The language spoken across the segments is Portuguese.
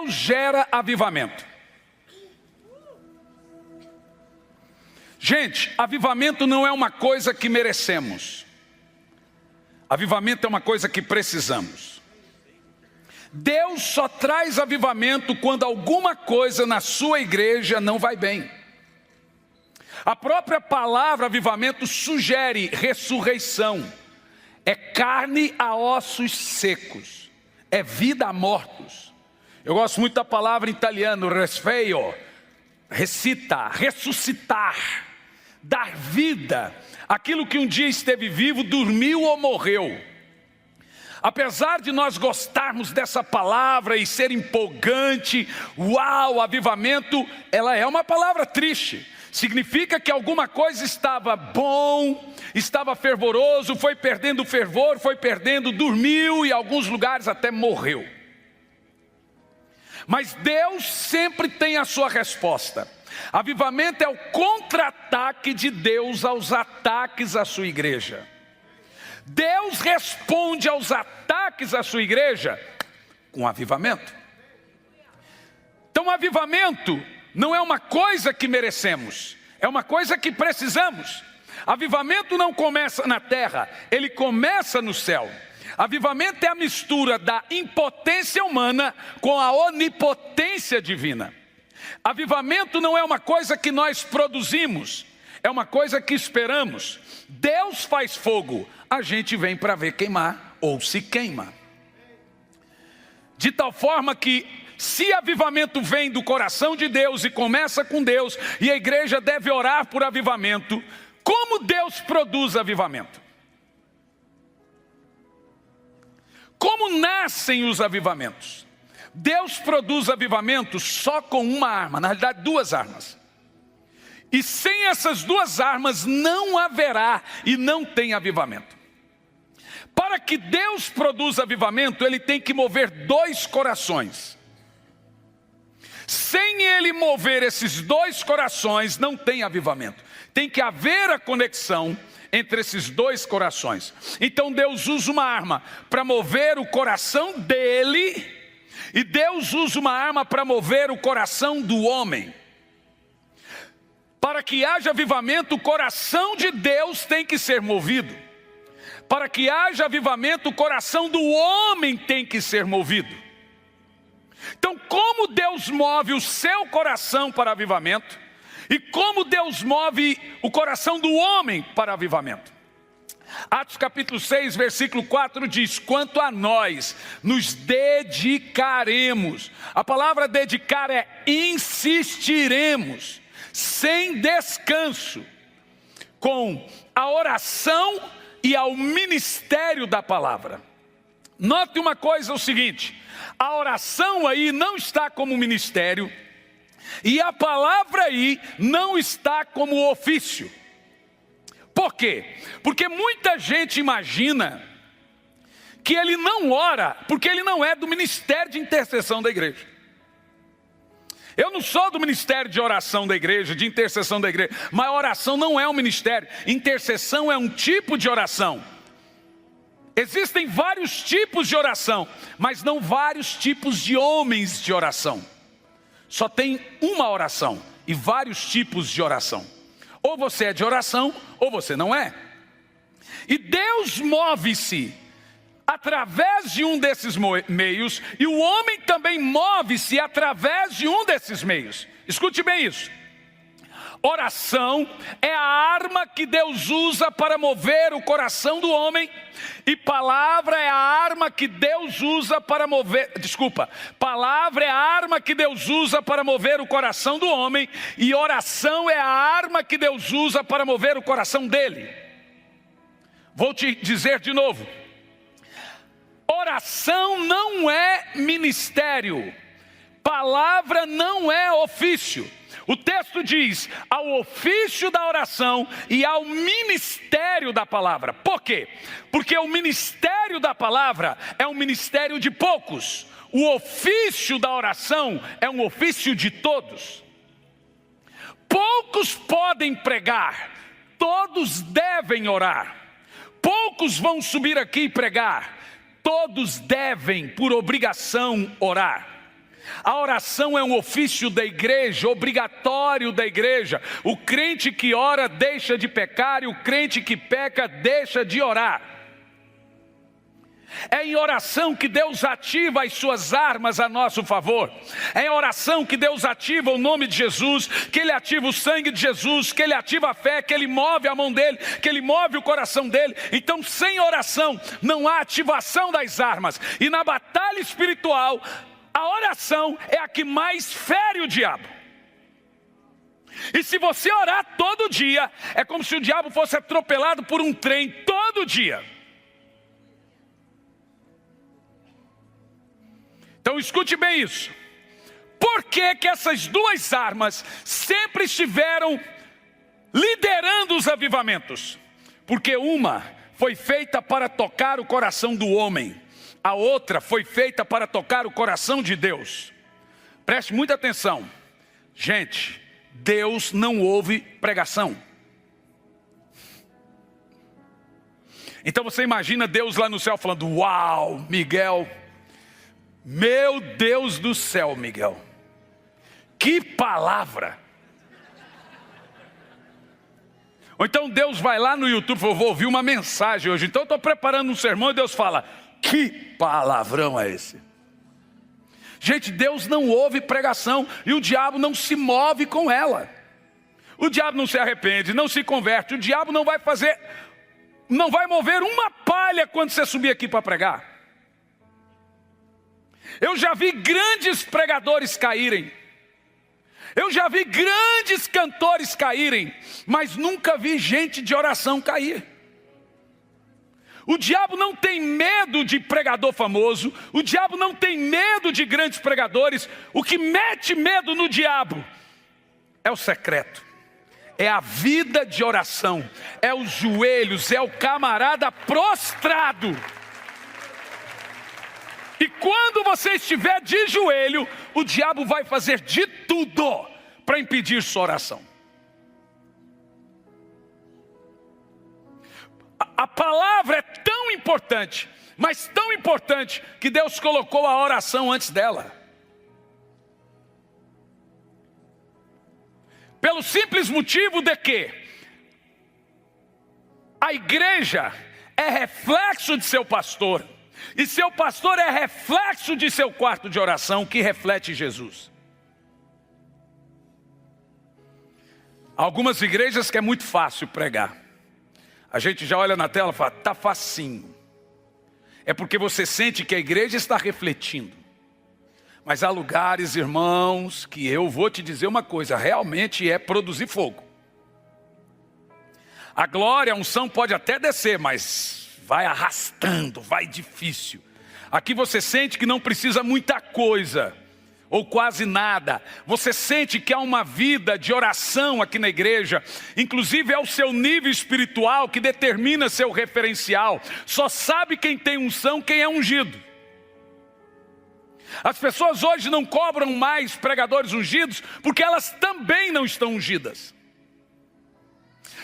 Deus gera avivamento. Gente, avivamento não é uma coisa que merecemos. Avivamento é uma coisa que precisamos. Deus só traz avivamento quando alguma coisa na sua igreja não vai bem. A própria palavra avivamento sugere ressurreição. É carne a ossos secos. É vida a mortos. Eu gosto muito da palavra em italiano, resveglio, recita, ressuscitar, dar vida. Aquilo que um dia esteve vivo, dormiu ou morreu. Apesar de nós gostarmos dessa palavra e ser empolgante, uau, avivamento, ela é uma palavra triste. Significa que alguma coisa estava bom, estava fervoroso, foi perdendo o fervor, foi perdendo, dormiu e em alguns lugares até morreu. Mas Deus sempre tem a sua resposta. Avivamento é o contra-ataque de Deus aos ataques à sua igreja. Deus responde aos ataques à sua igreja com avivamento. Então, avivamento não é uma coisa que merecemos, é uma coisa que precisamos. Avivamento não começa na terra, ele começa no céu. Avivamento é a mistura da impotência humana com a onipotência divina. Avivamento não é uma coisa que nós produzimos, é uma coisa que esperamos. Deus faz fogo, a gente vem para ver queimar ou se queima. De tal forma que, se avivamento vem do coração de Deus e começa com Deus, e a igreja deve orar por avivamento, como Deus produz avivamento? Como nascem os avivamentos? Deus produz avivamento só com uma arma, na realidade duas armas. E sem essas duas armas não haverá e não tem avivamento. Para que Deus produza avivamento, Ele tem que mover dois corações. Sem Ele mover esses dois corações, não tem avivamento. Tem que haver a conexão entre esses dois corações. Então Deus usa uma arma para mover o coração dele, e Deus usa uma arma para mover o coração do homem. Para que haja avivamento, o coração de Deus tem que ser movido. Para que haja avivamento, o coração do homem tem que ser movido. Então, como Deus move o seu coração para avivamento? E como Deus move o coração do homem para avivamento? Atos capítulo 6, versículo 4 diz: quanto a nós, nos dedicaremos. A palavra dedicar é insistiremos, sem descanso, com a oração e ao ministério da palavra. Note uma coisa, o seguinte: a oração aí não está como ministério, e a palavra aí não está como ofício. Por quê? Porque muita gente imagina que ele não ora porque ele não é do ministério de intercessão da igreja. Eu não sou do ministério de oração da igreja, de intercessão da igreja, mas oração não é um ministério. Intercessão é um tipo de oração. Existem vários tipos de oração, mas não vários tipos de homens de oração. Só tem uma oração e vários tipos de oração. Ou você é de oração, ou você não é. E Deus move-se através de um desses meios, e o homem também move-se através de um desses meios. Escute bem isso. Oração é a arma que Deus usa para mover o coração do homem, e palavra é a arma que Deus usa para mover, palavra é a arma que Deus usa para mover o coração do homem, e oração é a arma que Deus usa para mover o coração dele. Vou te dizer de novo: oração não é ministério, palavra não é ofício. O texto diz: ao ofício da oração e ao ministério da palavra. Por quê? Porque o ministério da palavra é um ministério de poucos. O ofício da oração é um ofício de todos. Poucos podem pregar, todos devem orar. Poucos vão subir aqui e pregar, todos devem, por obrigação, orar. A oração é um ofício da igreja, obrigatório da igreja. O crente que ora deixa de pecar e o crente que peca deixa de orar. É em oração que Deus ativa as suas armas a nosso favor. É em oração que Deus ativa o nome de Jesus, que Ele ativa o sangue de Jesus, que Ele ativa a fé, que Ele move a mão dEle, que Ele move o coração dEle. Então, sem oração, não há ativação das armas. E na batalha espiritual, a oração é a que mais fere o diabo. E se você orar todo dia, é como se o diabo fosse atropelado por um trem todo dia. Então escute bem isso. Por que que essas duas armas sempre estiveram liderando os avivamentos? Porque uma foi feita para tocar o coração do homem. A outra foi feita para tocar o coração de Deus. Preste muita atenção. Gente, Deus não ouve pregação. Então você imagina Deus lá no céu falando: uau, Miguel, meu Deus do céu, Miguel, que palavra. Ou então Deus vai lá no YouTube e fala: vou ouvir uma mensagem hoje, então eu estou preparando um sermão, e Deus fala: que palavrão é esse? Gente, Deus não ouve pregação e o diabo não se move com ela. O diabo não se arrepende, não se converte. O diabo não vai mover uma palha quando você subir aqui para pregar. Eu já vi grandes pregadores caírem. Eu já vi grandes cantores caírem, mas nunca vi gente de oração cair. O diabo não tem medo de pregador famoso, o diabo não tem medo de grandes pregadores. O que mete medo no diabo é o secreto, é a vida de oração, é os joelhos, é o camarada prostrado. E quando você estiver de joelho, o diabo vai fazer de tudo para impedir sua oração. A palavra é tão importante, mas tão importante, que Deus colocou a oração antes dela. Pelo simples motivo de que a igreja é reflexo de seu pastor, e seu pastor é reflexo de seu quarto de oração, que reflete Jesus. Algumas igrejas que é muito fácil pregar. A gente já olha na tela e fala: tá facinho. É porque você sente que a igreja está refletindo. Mas há lugares, irmãos, que eu vou te dizer uma coisa, realmente é produzir fogo. A glória, a unção pode até descer, mas vai arrastando, vai difícil. Aqui você sente que não precisa muita coisa, ou quase nada. Você sente que há uma vida de oração aqui na igreja. Inclusive é o seu nível espiritual que determina seu referencial. Só sabe quem tem unção, quem é ungido. As pessoas hoje não cobram mais pregadores ungidos, porque elas também não estão ungidas.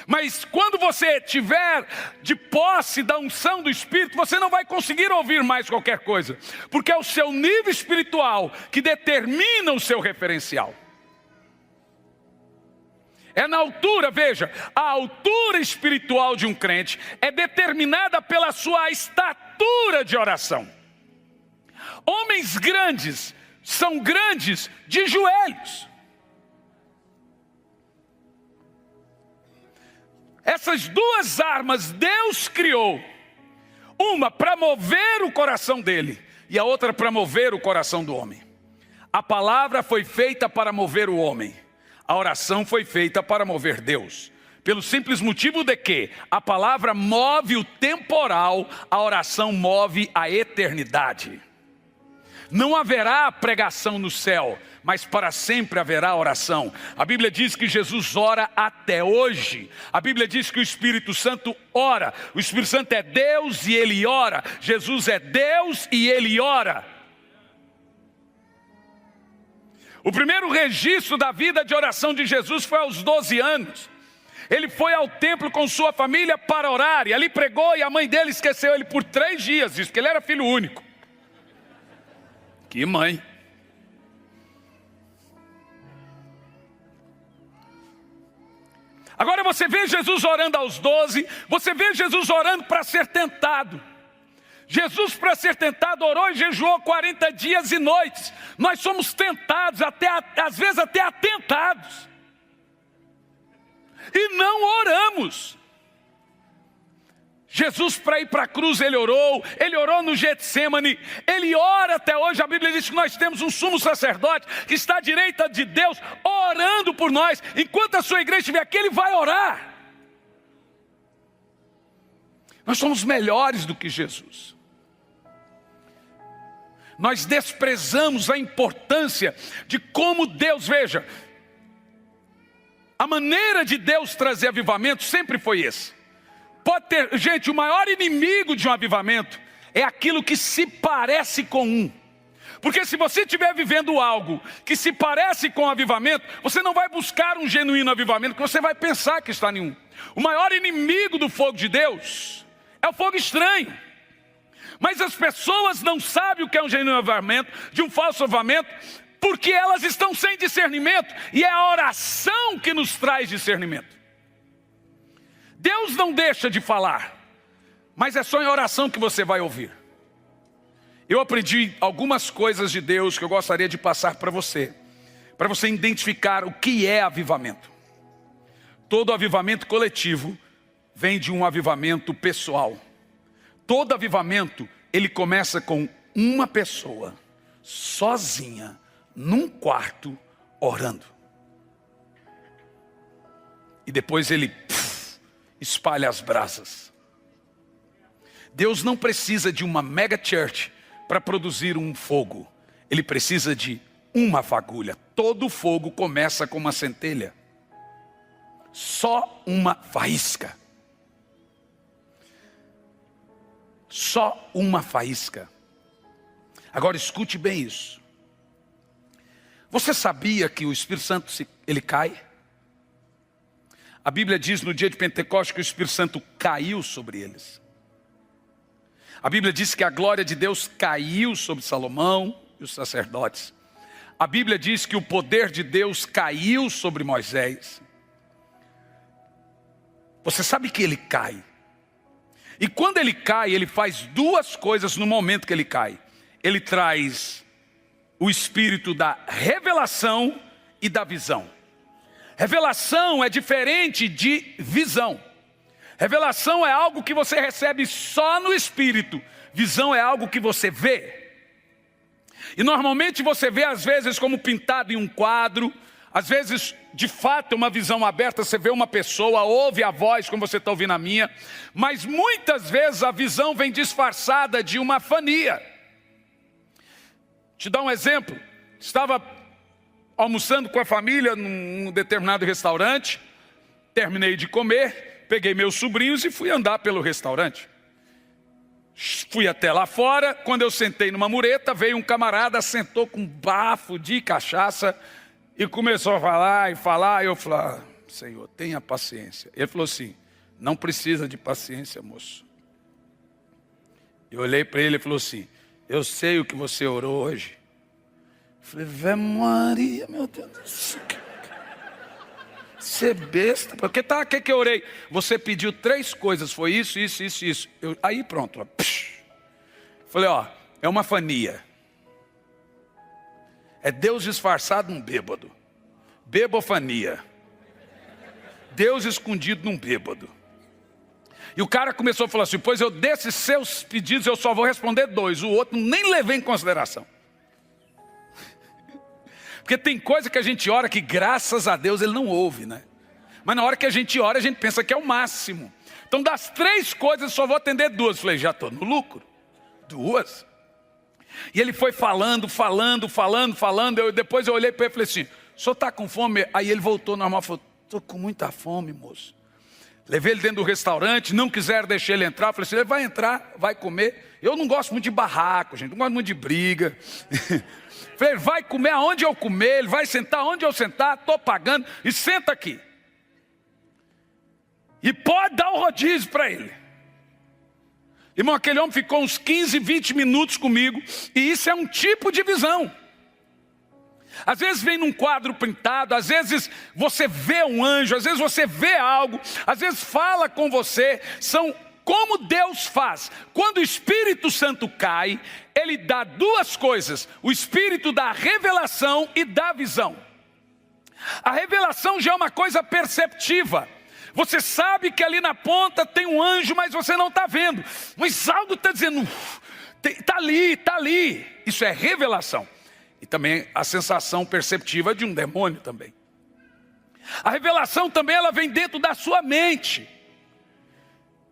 Mas quando você tiver de posse da unção do Espírito, você não vai conseguir ouvir mais qualquer coisa, porque é o seu nível espiritual que determina o seu referencial. É na altura, veja, a altura espiritual de um crente é determinada pela sua estatura de oração. Homens grandes são grandes de joelhos. Essas duas armas Deus criou, uma para mover o coração dele e a outra para mover o coração do homem. A palavra foi feita para mover o homem, a oração foi feita para mover Deus. Pelo simples motivo de que a palavra move o temporal, a oração move a eternidade. Não haverá pregação no céu, mas para sempre haverá oração. A Bíblia diz que Jesus ora até hoje. A Bíblia diz que o Espírito Santo ora. O Espírito Santo é Deus e Ele ora. Jesus é Deus e Ele ora. O primeiro registro da vida de oração de Jesus foi aos 12 anos. Ele foi ao templo com sua família para orar. E ali pregou e a mãe dele esqueceu ele por 3 dias. Diz que ele era filho único. Que mãe. Agora você vê Jesus orando aos 12, você vê Jesus orando para ser tentado. Jesus, para ser tentado, orou e jejuou 40 dias e noites. Nós somos tentados, às vezes até atentados. E não oramos. Jesus, para ir para a cruz, ele orou no Getsêmani, ele ora até hoje. A Bíblia diz que nós temos um sumo sacerdote que está à direita de Deus, orando por nós. Enquanto a sua igreja estiver aqui, ele vai orar. Nós somos melhores do que Jesus. Nós desprezamos a importância de como Deus, veja, a maneira de Deus trazer avivamento sempre foi esse. Pode ter, gente, o maior inimigo de um avivamento é aquilo que se parece com um. Porque se você estiver vivendo algo que se parece com o avivamento, você não vai buscar um genuíno avivamento, porque você vai pensar que está em um. O maior inimigo do fogo de Deus é o fogo estranho. Mas as pessoas não sabem o que é um genuíno avivamento, de um falso avivamento, porque elas estão sem discernimento. E é a oração que nos traz discernimento. Deus não deixa de falar, mas é só em oração que você vai ouvir. Eu aprendi algumas coisas de Deus que eu gostaria de passar para você identificar o que é avivamento. Todo avivamento coletivo vem de um avivamento pessoal. Todo avivamento, ele começa com uma pessoa, sozinha, num quarto, orando. E depois ele espalha as brasas. Deus não precisa de uma mega church para produzir um fogo. Ele precisa de uma fagulha. Todo fogo começa com uma centelha. Só uma faísca. Só uma faísca. Agora escute bem isso. Você sabia que o Espírito Santo ele cai? A Bíblia diz no dia de Pentecostes que o Espírito Santo caiu sobre eles. A Bíblia diz que a glória de Deus caiu sobre Salomão e os sacerdotes. A Bíblia diz que o poder de Deus caiu sobre Moisés. Você sabe que ele cai. E quando ele cai, ele faz duas coisas no momento que ele cai. Ele traz o espírito da revelação e da visão. Revelação é diferente de visão. Revelação é algo que você recebe só no espírito. Visão é algo que você vê. E normalmente você vê às vezes como pintado em um quadro. Às vezes, de fato, é uma visão aberta, você vê uma pessoa, ouve a voz, como você está ouvindo a minha. Mas muitas vezes a visão vem disfarçada de uma fania. Te dar um exemplo. Estava almoçando com a família num determinado restaurante. Terminei de comer, peguei meus sobrinhos e fui andar pelo restaurante. Fui até lá fora, quando eu sentei numa mureta, veio um camarada, sentou com um bafo de cachaça e começou a falar, eu falei, Senhor, tenha paciência. Ele falou assim, não precisa de paciência, moço. Eu olhei para ele e falou assim, eu sei o que você orou hoje. Eu falei, Vé Maria, meu Deus do céu. Você é besta. Porque tá, o que eu orei? Você pediu 3 coisas, foi isso. Aí pronto. Ó, falei, é uma fania. É Deus disfarçado num bêbado. Bebofania. Deus escondido num bêbado. E o cara começou a falar assim, pois eu desses seus pedidos eu só vou responder 2. O outro nem levei em consideração. Porque tem coisa que a gente ora que graças a Deus ele não ouve, né? Mas na hora que a gente ora, a gente pensa que é o máximo. Então das 3 coisas eu só vou atender 2. Falei, já estou no lucro. 2. E ele foi falando. Depois eu olhei para ele e falei assim, o senhor está com fome? Aí ele voltou normal e falou, estou com muita fome, moço. Levei ele dentro do restaurante, não quiseram deixar ele entrar. Falei assim, ele vai entrar, vai comer. Eu não gosto muito de barraco, gente, não gosto muito de briga. Falei, ele vai comer aonde eu comer, ele vai sentar onde eu sentar, estou pagando, e senta aqui. E pode dar o rodízio para ele. Irmão, aquele homem ficou uns 15, 20 minutos comigo, e isso é um tipo de visão. Às vezes vem num quadro pintado, às vezes você vê um anjo, às vezes você vê algo, às vezes fala com você. São como Deus faz. Quando o Espírito Santo cai, Ele dá duas coisas: o Espírito dá revelação e dá visão. A revelação já é uma coisa perceptiva. Você sabe que ali na ponta tem um anjo, mas você não está vendo. Mas algo está dizendo, está ali, está ali. Isso é revelação. E também a sensação perceptiva de um demônio também. A revelação também ela vem dentro da sua mente.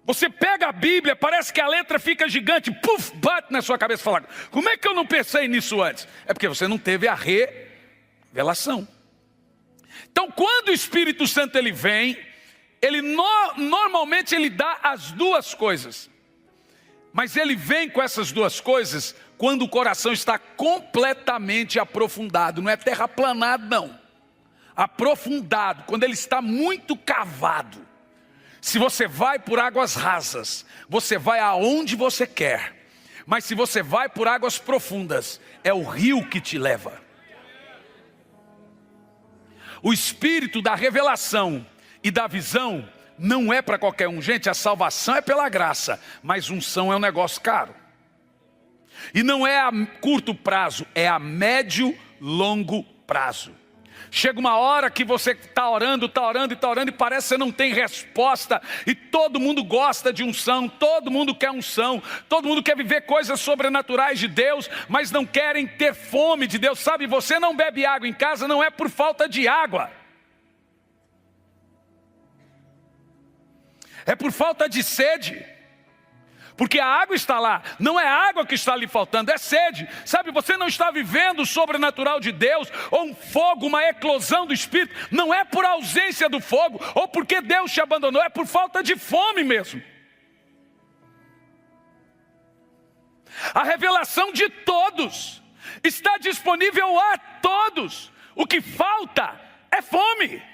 Você pega a Bíblia, parece que a letra fica gigante, puf, bate na sua cabeça e fala, como é que eu não pensei nisso antes? É porque você não teve a revelação. Então quando o Espírito Santo ele vem, ele normalmente ele dá as duas coisas. Mas ele vem com essas duas coisas quando o coração está completamente aprofundado. Não é terraplanado não. Aprofundado, quando ele está muito cavado. Se você vai por águas rasas, você vai aonde você quer. Mas se você vai por águas profundas, é o rio que te leva. O Espírito da revelação e da visão não é para qualquer um. Gente, a salvação é pela graça, mas unção é um negócio caro. E não é a curto prazo, é a médio, longo prazo. Chega uma hora que você está orando e parece que você não tem resposta. E todo mundo gosta de unção, todo mundo quer unção. Todo mundo quer viver coisas sobrenaturais de Deus, mas não querem ter fome de Deus. Sabe, você não bebe água em casa, não é por falta de água. É por falta de sede. Porque a água está lá, não é a água que está lhe faltando, é sede. Sabe, você não está vivendo o sobrenatural de Deus, ou um fogo, uma eclosão do Espírito. Não é por ausência do fogo, ou porque Deus te abandonou, é por falta de fome mesmo. A revelação de todos está disponível a todos. O que falta é fome.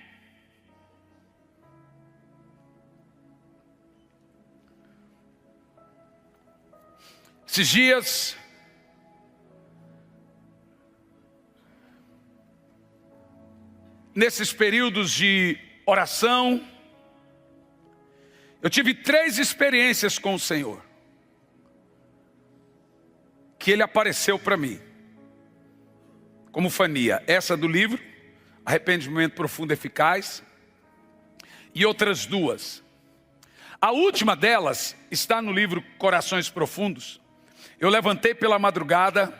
Esses dias, nesses períodos de oração, eu tive 3 experiências com o Senhor, que Ele apareceu para mim, como fania. Essa do livro, Arrependimento Profundo e Eficaz, e outras 2. A última delas está no livro Corações Profundos. Eu levantei pela madrugada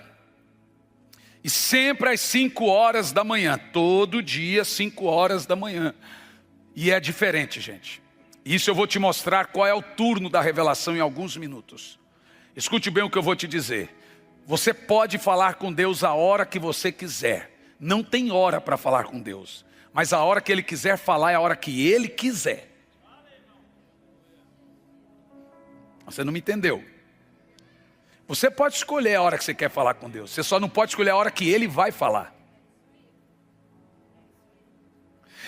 e sempre às 5 horas da manhã, todo dia 5 horas da manhã. E é diferente, gente. Isso eu vou te mostrar qual é o turno da revelação em alguns minutos. Escute bem o que eu vou te dizer. Você pode falar com Deus a hora que você quiser. Não tem hora para falar com Deus. Mas a hora que Ele quiser falar é a hora que Ele quiser. Você não me entendeu. Você pode escolher a hora que você quer falar com Deus. Você só não pode escolher a hora que Ele vai falar.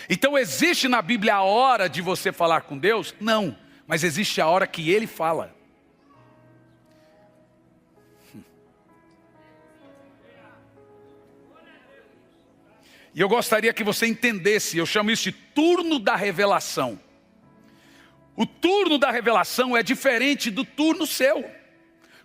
Então existe na Bíblia a hora de você falar com Deus? Não. Mas existe a hora que Ele fala. E eu gostaria que você entendesse, eu chamo isso de turno da revelação. O turno da revelação é diferente do turno seu.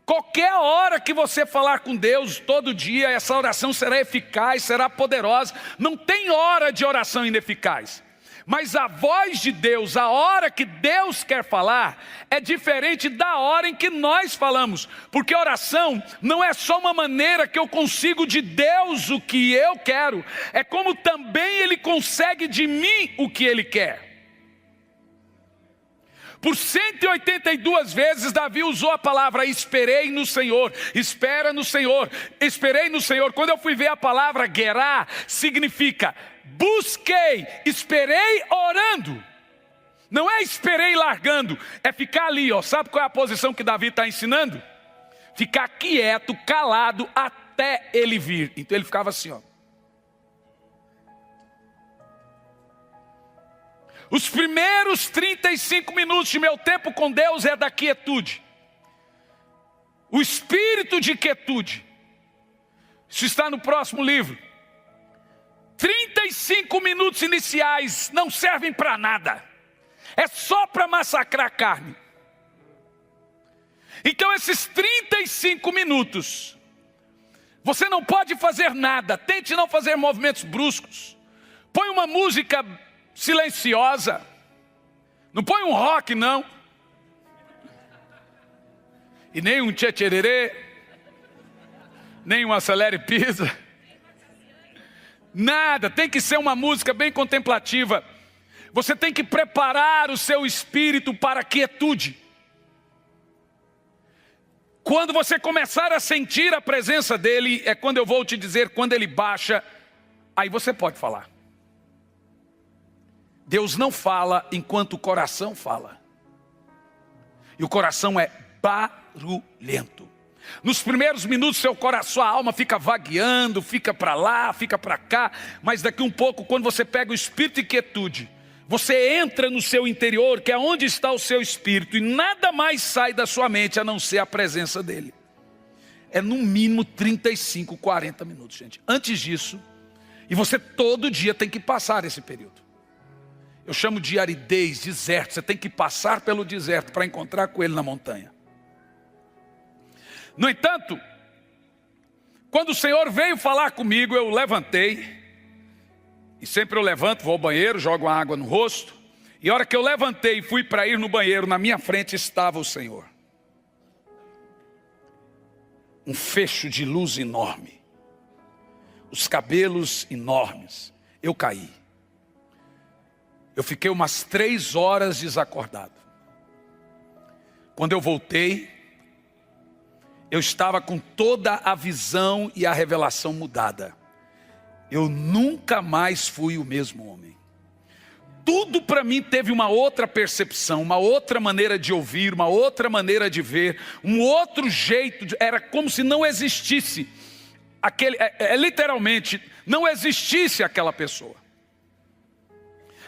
Qualquer hora que você falar com Deus, todo dia, essa oração será eficaz, será poderosa. Não tem hora de oração ineficaz. Mas a voz de Deus, a hora que Deus quer falar, é diferente da hora em que nós falamos. Porque oração não é só uma maneira que eu consigo de Deus o que eu quero. É como também Ele consegue de mim o que Ele quer. Por 182 vezes Davi usou a palavra esperei no Senhor, espera no Senhor, esperei no Senhor. Quando eu fui ver a palavra gerá, significa busquei, esperei orando. Não é esperei largando, é ficar ali, ó. Sabe qual é a posição que Davi está ensinando? Ficar quieto, calado, até ele vir. Então ele ficava assim, ó. Os primeiros 35 minutos de meu tempo com Deus é da quietude. O espírito de quietude. Isso está no próximo livro. 35 minutos iniciais não servem para nada. É só para massacrar a carne. Então esses 35 minutos, você não pode fazer nada. Tente não fazer movimentos bruscos. Põe uma música silenciosa. Não põe um rock, não. E nem um tchê-tchererê. Nem um acelere pisa. Nada. Tem que ser uma música bem contemplativa. Você tem que preparar o seu espírito para a quietude. Quando você começar a sentir a presença dele, é quando eu vou te dizer, quando ele baixa, aí você pode falar. Deus não fala enquanto o coração fala. E o coração é barulhento. Nos primeiros minutos sua alma fica vagueando, fica para lá, fica para cá. Mas daqui um pouco, quando você pega o espírito de quietude, você entra no seu interior, que é onde está o seu espírito, e nada mais sai da sua mente a não ser a presença dele. É no mínimo 35, 40 minutos, gente. Antes disso, e você todo dia tem que passar esse período. Eu chamo de aridez, deserto. Você tem que passar pelo deserto para encontrar com ele na montanha. No entanto, quando o Senhor veio falar comigo, eu levantei. E sempre eu levanto, vou ao banheiro, jogo uma água no rosto. E a hora que eu levantei e fui para ir no banheiro, na minha frente estava o Senhor. Um fecho de luz enorme. Os cabelos enormes. Eu caí. Eu fiquei umas 3 horas desacordado. Quando eu voltei, eu estava com toda a visão e a revelação mudada. Eu nunca mais fui o mesmo homem. Tudo para mim teve uma outra percepção, uma outra maneira de ouvir, uma outra maneira de ver, um outro jeito. Era como se não existisse literalmente, não existisse aquela pessoa.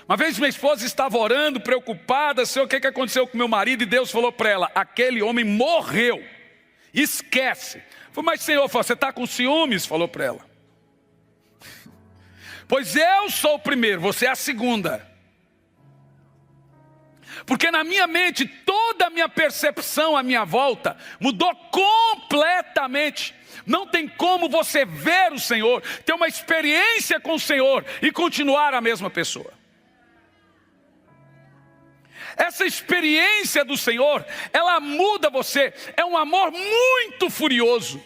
Uma vez minha esposa estava orando, preocupada, sei o que aconteceu com meu marido, e Deus falou para ela, aquele homem morreu, esquece. Eu falei, mas Senhor, você está com ciúmes? Falou para ela. Pois eu sou o primeiro, você é a segunda. Porque na minha mente, toda a minha percepção à minha volta mudou completamente. Não tem como você ver o Senhor, ter uma experiência com o Senhor e continuar a mesma pessoa. Essa experiência do Senhor, ela muda você. É um amor muito furioso.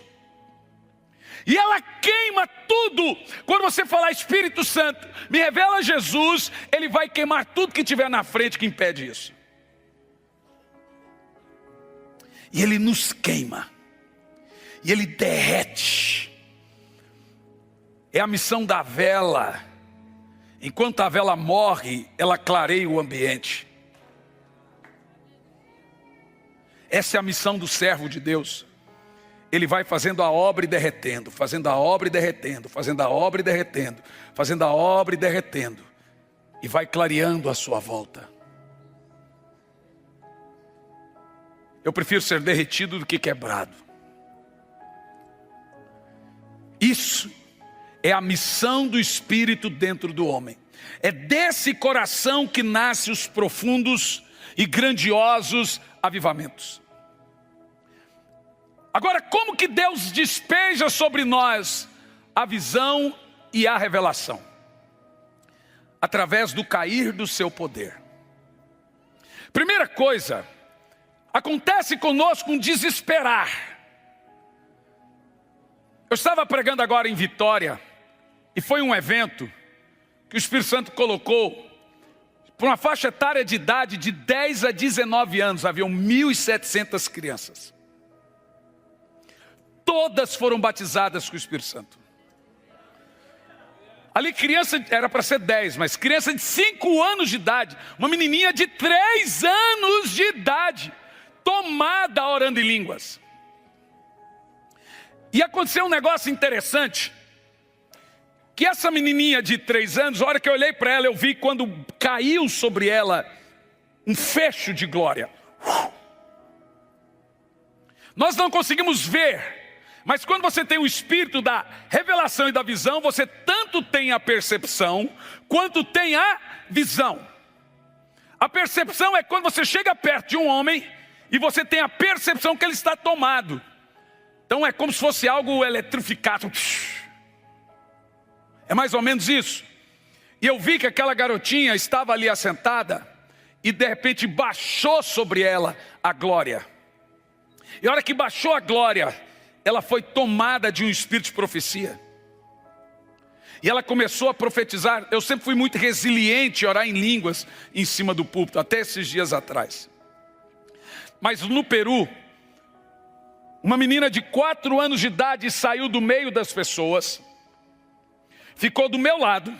E ela queima tudo. Quando você falar Espírito Santo, me revela Jesus, ele vai queimar tudo que tiver na frente que impede isso. E ele nos queima. E ele derrete. É a missão da vela. Enquanto a vela morre, ela clareia o ambiente. Essa é a missão do servo de Deus. Ele vai fazendo a obra e derretendo, fazendo a obra e derretendo, fazendo a obra e derretendo, fazendo a obra e derretendo. E vai clareando a sua volta. Eu prefiro ser derretido do que quebrado. Isso é a missão do Espírito dentro do homem. É desse coração que nascem os profundos e grandiosos avivamentos. Agora, como que Deus despeja sobre nós a visão e a revelação? Através do cair do seu poder. Primeira coisa, acontece conosco um desesperar. Eu estava pregando agora em Vitória, e foi um evento que o Espírito Santo colocou para uma faixa etária de idade de 10 a 19 anos, haviam 1.700 crianças. Todas foram batizadas com o Espírito Santo. Ali criança, era para ser 10, mas criança de 5 anos de idade, uma menininha de 3 anos de idade, tomada orando em línguas. E aconteceu um negócio interessante, que essa menininha de 3 anos, a hora que eu olhei para ela, eu vi quando caiu sobre ela um fecho de glória. Nós não conseguimos ver, Mas quando você tem o espírito da revelação e da visão, você tanto tem a percepção, quanto tem a visão. A percepção é quando você chega perto de um homem, e você tem a percepção que ele está tomado. Então é como se fosse algo eletrificado. É mais ou menos isso. E eu vi que aquela garotinha estava ali assentada, e de repente baixou sobre ela a glória. E a hora que baixou a glória, ela foi tomada de um espírito de profecia. E ela começou a profetizar. Eu sempre fui muito resiliente, orar em línguas em cima do púlpito, até esses dias atrás. Mas no Peru, uma menina de 4 anos de idade saiu do meio das pessoas, ficou do meu lado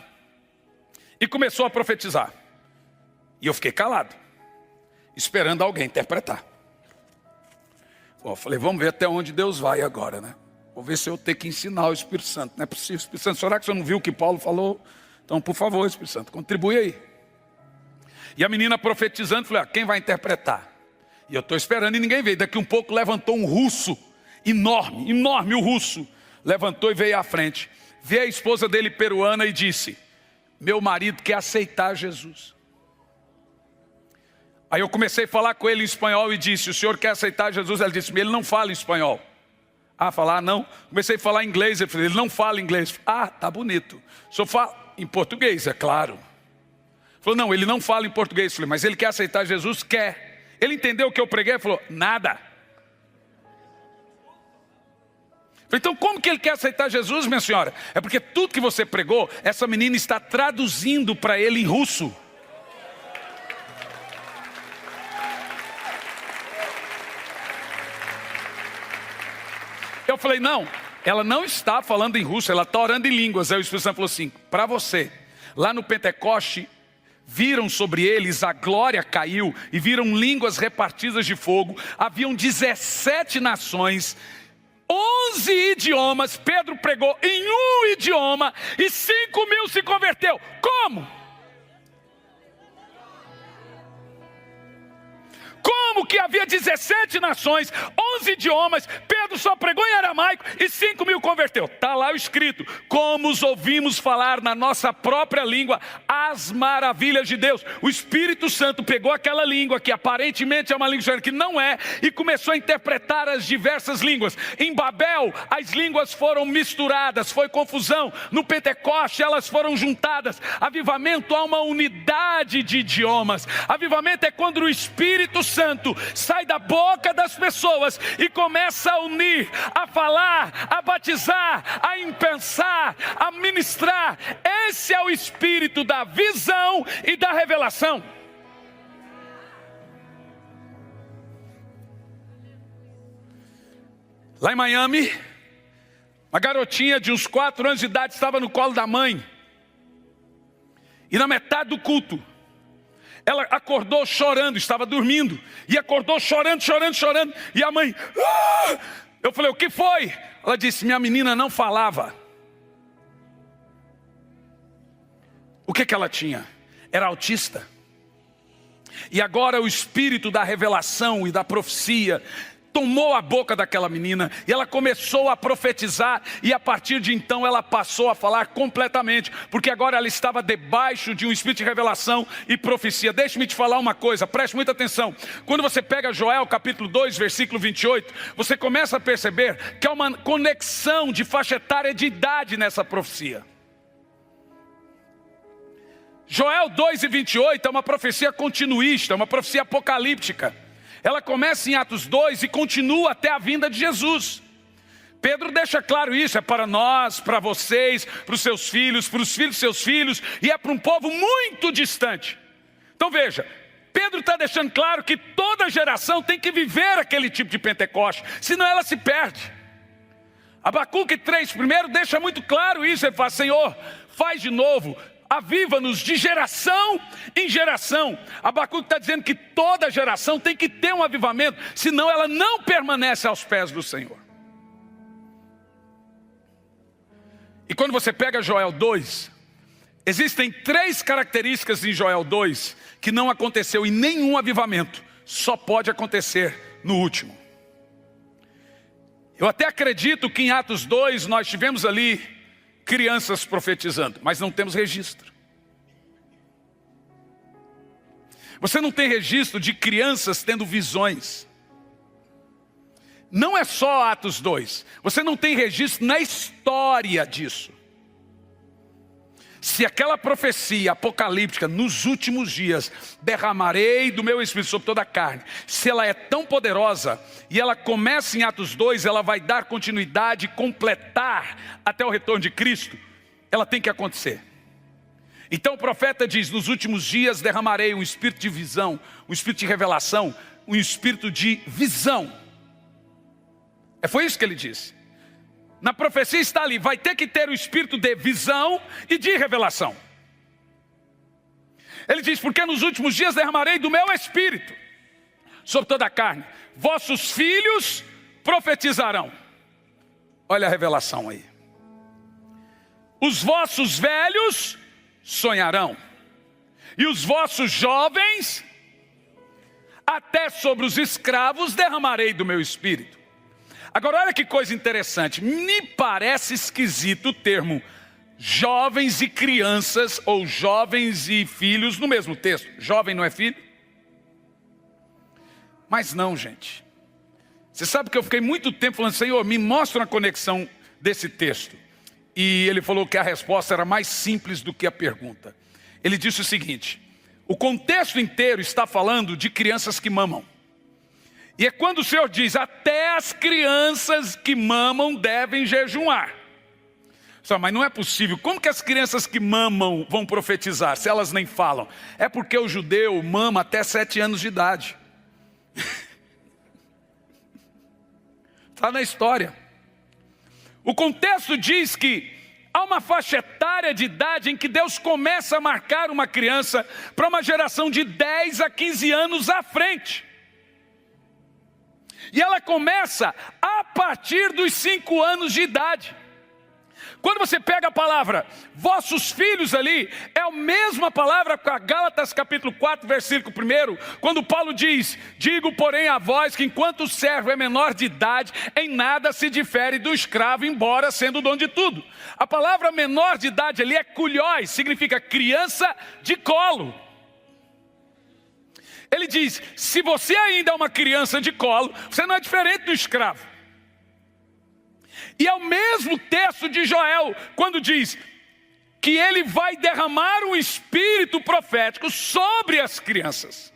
e começou a profetizar. E eu fiquei calado, esperando alguém interpretar. Eu falei, vamos ver até onde Deus vai agora, né? Vou ver se eu tenho que ensinar o Espírito Santo. Não é possível, Espírito Santo, será que você não viu o que Paulo falou? Então, por favor, Espírito Santo, contribui aí. E a menina profetizando, falei, quem vai interpretar? E eu estou esperando e ninguém veio. Daqui um pouco levantou um russo, enorme, enorme o russo. Levantou e veio à frente. Veio a esposa dele peruana e disse, meu marido quer aceitar Jesus. Aí eu comecei a falar com ele em espanhol e disse, o senhor quer aceitar Jesus? Ele disse, ele não fala espanhol. Falar não. Comecei a falar inglês, ele não fala inglês. Tá bonito. O senhor fala em português, é claro. Ele falou, não, ele não fala em português. Eu falei, mas ele quer aceitar Jesus? Quer. Ele entendeu o que eu preguei? Ele falou, nada. Eu falei, então como que ele quer aceitar Jesus, minha senhora? É porque tudo que você pregou, essa menina está traduzindo para ele em russo. Eu falei, não, ela não está falando em russo, ela está orando em línguas. Aí o Espírito Santo falou assim, para você, lá no Pentecoste, viram sobre eles, a glória caiu, e viram línguas repartidas de fogo. Haviam 17 nações, 11 idiomas. Pedro pregou em um idioma, e 5.000 se converteu. Como? Como que havia 17 nações, 11 idiomas, Pedro só pregou em aramaico e 5.000 converteu. Está lá o escrito, como os ouvimos falar na nossa própria língua as maravilhas de Deus. O Espírito Santo pegou aquela língua que aparentemente é uma língua estranha, que não é, e começou a interpretar as diversas línguas. Em Babel, as línguas foram misturadas, foi confusão. No Pentecoste, elas foram juntadas. Avivamento, há uma unidade de idiomas. Avivamento é quando o Espírito Santo sai da boca das pessoas e começa a unir, a falar, a batizar, a impensar, a ministrar. Esse é o espírito da visão e da revelação. Lá em Miami, uma garotinha de uns 4 anos de idade estava no colo da mãe. E na metade do culto, ela acordou chorando, estava dormindo, e acordou chorando. E a mãe, eu falei, o que foi? Ela disse, minha menina não falava. O que ela tinha? Era autista. E agora o espírito da revelação e da profecia tomou a boca daquela menina, e ela começou a profetizar, e a partir de então ela passou a falar completamente, porque agora ela estava debaixo de um espírito de revelação e profecia. Deixe-me te falar uma coisa, preste muita atenção. Quando você pega Joel capítulo 2, versículo 28, você começa a perceber que há uma conexão de faixa etária de idade nessa profecia. Joel 2 e 28 é uma profecia continuista, uma profecia apocalíptica. Ela começa em Atos 2 e continua até a vinda de Jesus. Pedro deixa claro isso, é para nós, para vocês, para os seus filhos, para os filhos dos seus filhos, e é para um povo muito distante. Então veja, Pedro está deixando claro que toda geração tem que viver aquele tipo de Pentecoste, senão ela se perde. Abacuque 3 primeiro deixa muito claro isso, ele fala, Senhor, faz de novo, aviva-nos de geração em geração. Abacuque está dizendo que toda geração tem que ter um avivamento, senão ela não permanece aos pés do Senhor. E quando você pega Joel 2, existem 3 características em Joel 2 que não aconteceu em nenhum avivamento, só pode acontecer no último. Eu até acredito que em Atos 2 nós tivemos ali crianças profetizando, mas não temos registro. Você não tem registro de crianças tendo visões. Não é só Atos 2. Você não tem registro na história disso. Se aquela profecia apocalíptica, nos últimos dias, derramarei do meu Espírito sobre toda a carne, se ela é tão poderosa, e ela começa em Atos 2, ela vai dar continuidade, completar até o retorno de Cristo, ela tem que acontecer. Então o profeta diz, nos últimos dias derramarei um espírito de visão, um espírito de revelação, um espírito de visão. Foi isso que ele disse. Na profecia está ali, vai ter que ter o espírito de visão e de revelação. Ele diz, porque nos últimos dias derramarei do meu espírito sobre toda a carne. Vossos filhos profetizarão. Olha a revelação aí. Os vossos velhos sonharão. E os vossos jovens, até sobre os escravos derramarei do meu espírito. Agora olha que coisa interessante, me parece esquisito o termo jovens e crianças ou jovens e filhos no mesmo texto. Jovem não é filho? Mas não, gente. Você sabe que eu fiquei muito tempo falando, Senhor, me mostra uma conexão desse texto. E ele falou que a resposta era mais simples do que a pergunta. Ele disse o seguinte, o contexto inteiro está falando de crianças que mamam. E é quando o Senhor diz, até as crianças que mamam devem jejuar. Só, mas não é possível, como que as crianças que mamam vão profetizar, se elas nem falam? É porque o judeu mama até 7 anos de idade. Está na história. O contexto diz que há uma faixa etária de idade em que Deus começa a marcar uma criança para uma geração de 10 a 15 anos à frente. E ela começa a partir dos 5 anos de idade. Quando você pega a palavra, vossos filhos ali, é a mesma palavra com a Gálatas capítulo 4, versículo 1, quando Paulo diz, digo porém a vós que enquanto o servo é menor de idade, em nada se difere do escravo, embora sendo o dono de tudo. A palavra menor de idade ali é kulhoi, significa criança de colo. Ele diz, se você ainda é uma criança de colo, você não é diferente do escravo. E é o mesmo texto de Joel, quando diz que ele vai derramar um espírito profético sobre as crianças.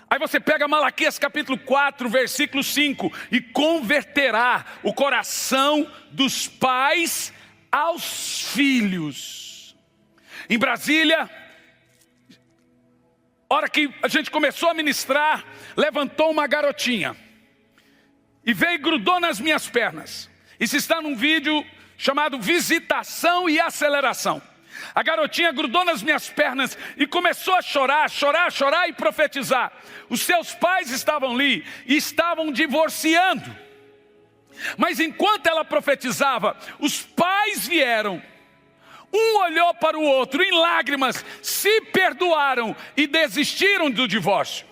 Aí você pega Malaquias capítulo 4, versículo 5, e converterá o coração dos pais aos filhos. Em Brasília, hora que a gente começou a ministrar, levantou uma garotinha. E veio e grudou nas minhas pernas. Isso está num vídeo chamado Visitação e Aceleração. A garotinha grudou nas minhas pernas e começou a chorar, chorar, chorar e profetizar. Os seus pais estavam ali e estavam divorciando. Mas enquanto ela profetizava, os pais vieram. Um olhou para o outro em lágrimas, se perdoaram e desistiram do divórcio.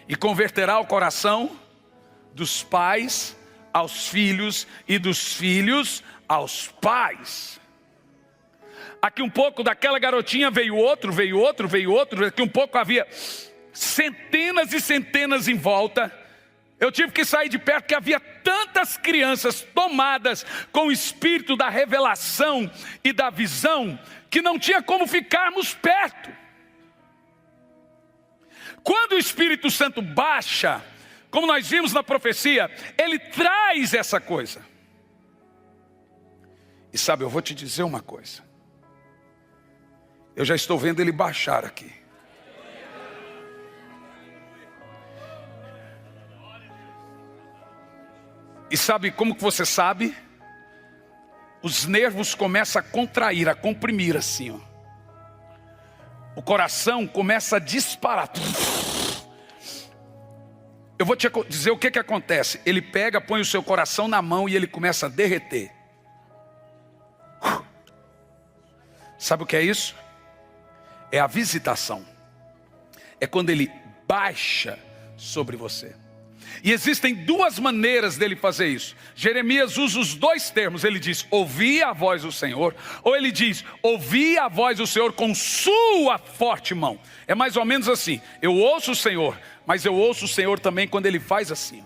E converterá o coração dos pais aos filhos e dos filhos aos pais. Aqui um pouco daquela garotinha veio outro, veio outro, veio outro. Aqui um pouco havia centenas e centenas em volta. Eu tive que sair de perto porque havia tantas crianças tomadas com o espírito da revelação e da visão que não tinha como ficarmos perto. Quando o Espírito Santo baixa, como nós vimos na profecia, ele traz essa coisa. E sabe, eu vou te dizer uma coisa. Eu já estou vendo ele baixar aqui. E sabe como que você sabe? Os nervos começam a contrair, a comprimir assim, ó. O coração começa a disparar. Eu vou te dizer o que acontece. Ele pega, põe o seu coração na mão e ele começa a derreter. Sabe o que é isso? É a visitação. É quando ele baixa sobre você. E existem duas maneiras dele fazer isso. Jeremias usa os dois termos. Ele diz, ouvi a voz do Senhor. Ou ele diz, ouvi a voz do Senhor com sua forte mão. É mais ou menos assim. Eu ouço o Senhor, mas eu ouço o Senhor também quando ele faz assim.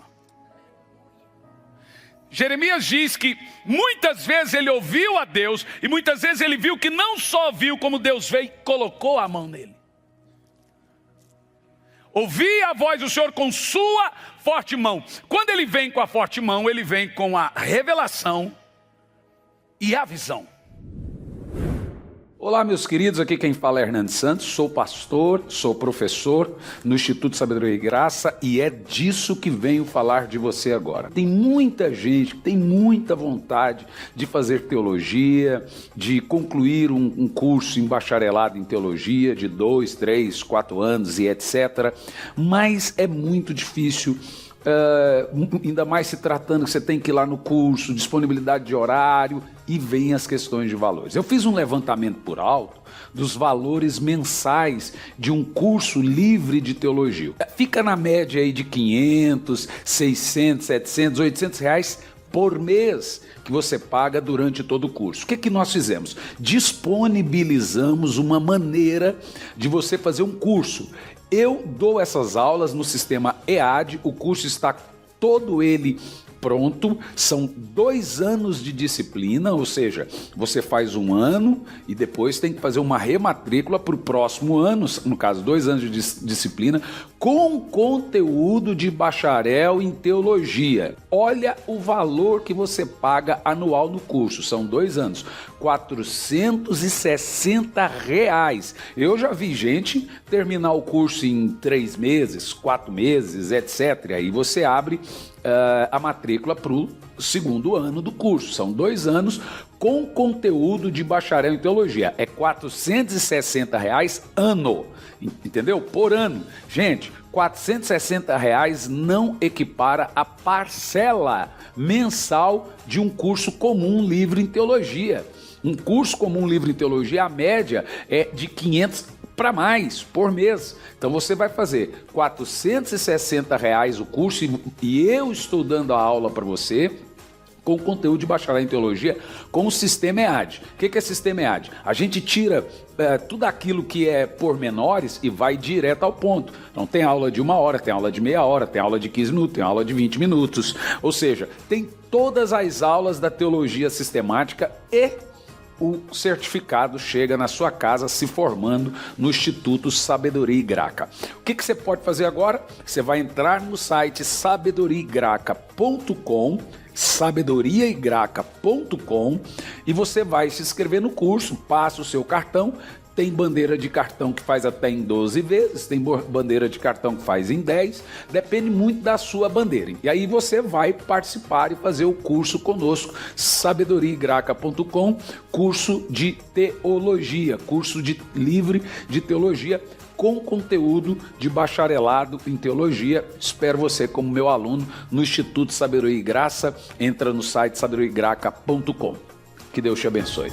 Jeremias diz que muitas vezes ele ouviu a Deus. E muitas vezes ele viu que não só viu, como Deus veio e colocou a mão nele. Ouvi a voz do Senhor com sua forte mão. Quando ele vem com a forte mão, ele vem com a revelação e a visão. Olá, meus queridos, aqui quem fala é Hernandes Santos, sou pastor, sou professor no Instituto Sabedoria e Graça e é disso que venho falar de você agora. Tem muita gente que tem muita vontade de fazer teologia, de concluir um curso em bacharelado em teologia de 2, 3, 4 anos e etc. Mas é muito difícil. Ainda mais se tratando que você tem que ir lá no curso, disponibilidade de horário e vem as questões de valores. Eu fiz um levantamento por alto dos valores mensais de um curso livre de teologia. Fica na média aí de 500, 600, 700, 800 reais por mês que você paga durante todo o curso. O que nós fizemos? Disponibilizamos uma maneira de você fazer um curso. Eu dou essas aulas no sistema EAD, o curso está todo ele pronto, são 2 anos de disciplina, ou seja, você faz 1 ano e depois tem que fazer uma rematrícula para o próximo ano, no caso 2 anos de disciplina, com conteúdo de bacharel em teologia. Olha o valor que você paga anual no curso, são 2 anos, R$460. Eu já vi gente terminar o curso em 3 meses, 4 meses, etc. Aí você abre a matrícula para o 2º ano do curso. São 2 anos com conteúdo de bacharel em teologia. É R$460 ano, entendeu? Por ano. Gente, R$460 não equipara a parcela mensal de um curso comum livre em teologia. Um curso comum livre em teologia, a média é de 500 para mais por mês. Então você vai fazer R$460 o curso e eu estou dando a aula para você com conteúdo de bacharel em teologia com o sistema EAD. O que é sistema EAD? A gente tira tudo aquilo que é pormenores e vai direto ao ponto. Então tem aula de 1 hora, tem aula de meia hora, tem aula de 15 minutos, tem aula de 20 minutos. Ou seja, tem todas as aulas da teologia sistemática e o certificado chega na sua casa se formando no Instituto Sabedoria e Graca. O que você pode fazer agora? Você vai entrar no site sabedoriaigraca.com, sabedoriaigraca.com, e você vai se inscrever no curso, passa o seu cartão. Tem bandeira de cartão que faz até em 12 vezes, tem bandeira de cartão que faz em 10, depende muito da sua bandeira. E aí você vai participar e fazer o curso conosco, sabedoriaigraca.com, curso de teologia, curso livre de teologia com conteúdo de bacharelado em teologia. Espero você como meu aluno no Instituto Sabedoria e Graça. Entra no site sabedoriaigraca.com. Que Deus te abençoe.